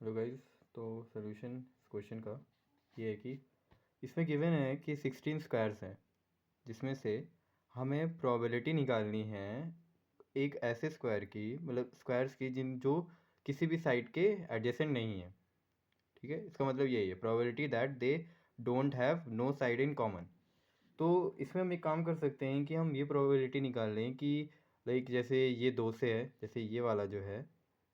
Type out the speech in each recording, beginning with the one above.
Hello guys. तो solution इस question का ये है कि इसमें गिवन है कि 16 स्क्वायर्स हैं, जिसमें से हमें प्रोबेबिलिटी निकालनी है एक ऐसे स्क्वायर की, मतलब स्क्वायर्स की जिन जो किसी भी साइड के एडजेसेंट नहीं है। ठीक है, इसका मतलब यही है, probability that they don't have no side in common. तो इसमें हम एक काम कर सकते हैं कि हम ये प्रोबेबिलिटी निकाल लें कि लाइक जैसे ये दो से है, जैसे ये वाला जो है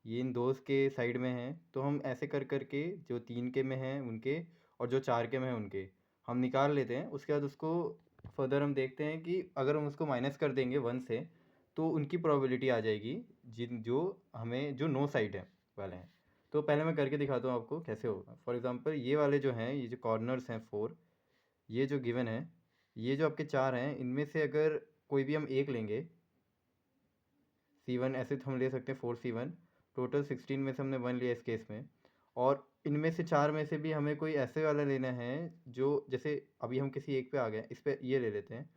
ये इन दो के साइड में है, तो हम ऐसे कर करके जो 3 के में हैं उनके और जो 4 के में हैं उनके हम निकाल लेते हैं। उसके बाद उसको फर्दर हम देखते हैं कि अगर हम उसको माइनस कर देंगे 1 से तो उनकी प्रोबेबिलिटी आ जाएगी जिन जो हमें जो नो साइड है वाले हैं। तो पहले मैं करके दिखाता हूँ आपको कैसे होगा। फॉर एग्ज़ाम्पल ये वाले जो हैं, ये जो कॉर्नर्स हैं 4, ये जो गिवन है, ये जो आपके 4 हैं, इनमें से अगर कोई भी हम एक लेंगे, C1 ऐसे तो हम ले सकते हैं 4C1। टोटल 16 में से हमने 1 लिया इस केस में, और इनमें से 4 में से भी हमें कोई ऐसे वाला लेना है जो, जैसे अभी हम किसी एक पे आ गए, इस पे ये ले लेते हैं।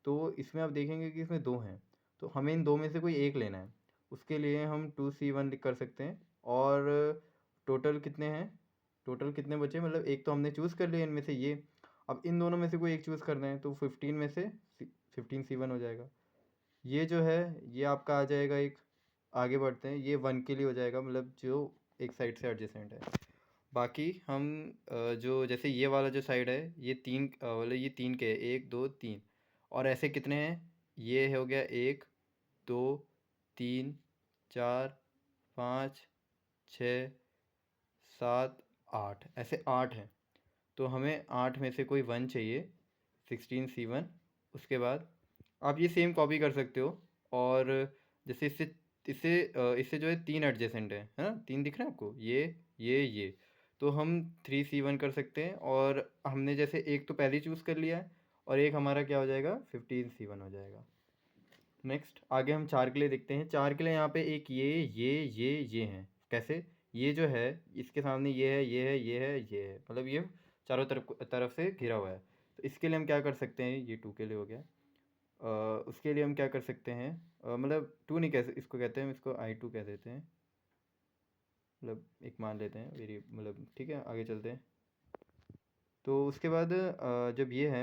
तो इसमें आप देखेंगे कि इसमें 2 हैं, तो हमें इन 2 में से कोई एक लेना है। उसके लिए हम 2C1 कर सकते हैं। और टोटल कितने हैं, टोटल कितने बचे, मतलब एक तो हमने चूज़ कर लिया इनमें से ये, अब इन दोनों में से कोई एक चूज़ करना है, तो 15 में से 15C1 हो जाएगा। ये जो है ये आपका आ जाएगा एक, आगे बढ़ते हैं, ये 1 के लिए हो जाएगा, मतलब जो एक साइड से एडजेसेंट है। बाकी हम जो जैसे ये वाला जो साइड है ये 3, मतलब ये 3 के 1 2 3, और ऐसे कितने हैं, ये हो गया 1 2 3 4 5 6 7 8, ऐसे 8 हैं। तो हमें 8 में से कोई 1 चाहिए, 16C1। उसके बाद आप ये सेम कॉपी कर सकते हो, और जैसे इससे इससे इससे जो है 3 एडजेसेंट है ना, 3 दिख रहे हैं आपको, ये तो हम 3C1 कर सकते हैं, और हमने जैसे एक तो पहले चूज़ कर लिया है, और एक हमारा क्या हो जाएगा, 15C1 हो जाएगा। नेक्स्ट आगे हम 4 के लिए देखते हैं। 4 के लिए यहाँ पे एक ये हैं। कैसे, ये जो है इसके सामने ये है, ये है, ये है, ये है, मतलब ये चारों तरफ से घिरा हुआ है। तो इसके लिए हम क्या कर सकते हैं, ये 2 के लिए हो गया। उसके लिए हम क्या कर सकते हैं, मतलब 2 नहीं कह, इसको कहते हैं, इसको I2 कह देते हैं, मतलब एक मान लेते हैं वेरी, मतलब ठीक है, आगे चलते हैं। तो उसके बाद जब ये है,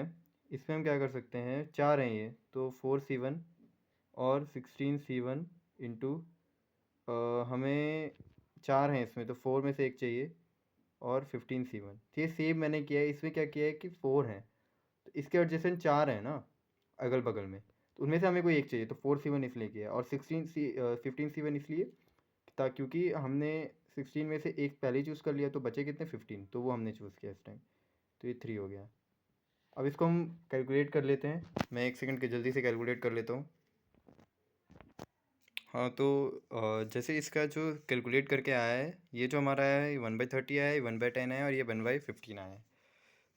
इसमें हम क्या कर सकते हैं, 4 हैं ये, तो 4C1 और 16C1 इंटू, हमें 4 हैं इसमें, तो 4 में से एक चाहिए, और 15C1। तो ये सेम मैंने किया है, इसमें क्या किया है कि 4 हैं, तो इसके एडजेसेंट 4 हैं ना अगल बगल में, तो उनमें से हमें कोई एक चाहिए, तो 4C1 इसलिए किया है, और 15C1 इसलिए क्योंकि हमने 16 में से एक पहले ही चूज़ कर लिया, तो बचे कितने, 15, तो वो हमने चूज़ किया इस टाइम, तो ये 3 हो गया। अब इसको हम कैलकुलेट कर लेते हैं, मैं 1 सेकंड के जल्दी से कैलकुलेट कर लेता हूँ। हाँ, तो जैसे इसका जो कैलकुलेट करके आया है, ये जो हमारा है, ये 1/30 आया है, 1/10 आया है, और ये 1/15 आया है।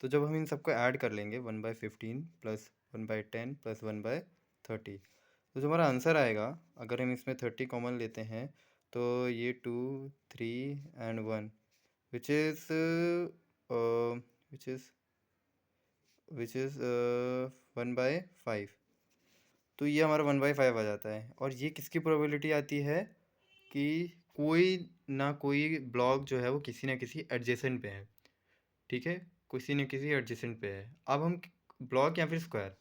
तो जब हम इन सबको ऐड कर लेंगे, 1/15 प्लस 1/10 प्लस 1/30, तो जो हमारा आंसर आएगा, अगर हम इसमें 30 कॉमन लेते हैं, तो ये 2 3 and 1, which is which is which is 1/5। तो ये हमारा 1/5 आ जाता है। और ये किसकी प्रोबेबिलिटी आती है कि कोई ना कोई ब्लॉक जो है वो किसी ना किसी एडजेसेंट पे है। ठीक है, किसी न किसी एडजेसेंट पे है। अब हम ब्लॉक या फिर स्क्वायर,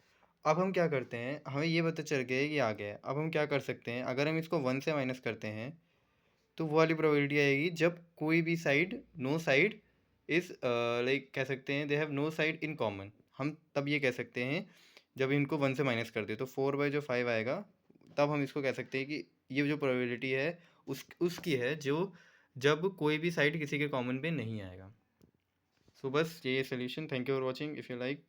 अब हम क्या करते हैं, हमें ये पता चल गया है कि आ गया है। अब हम क्या कर सकते हैं, अगर हम इसको 1 से माइनस करते हैं, तो वो वाली प्रोबेबिलिटी आएगी जब कोई भी side, no side is, like कह सकते हैं they have no side in common. हम तब ये कह सकते हैं जब इनको 1 से माइनस कर दे, तो 4/5 आएगा, तब हम इसको कह सकते हैं कि ये जो प्रोबेबिलिटी है उसकी है जो जब कोई भी साइड किसी के कॉमन पे नहीं आएगा। सो बस ये solution. Thank you for watching. If you like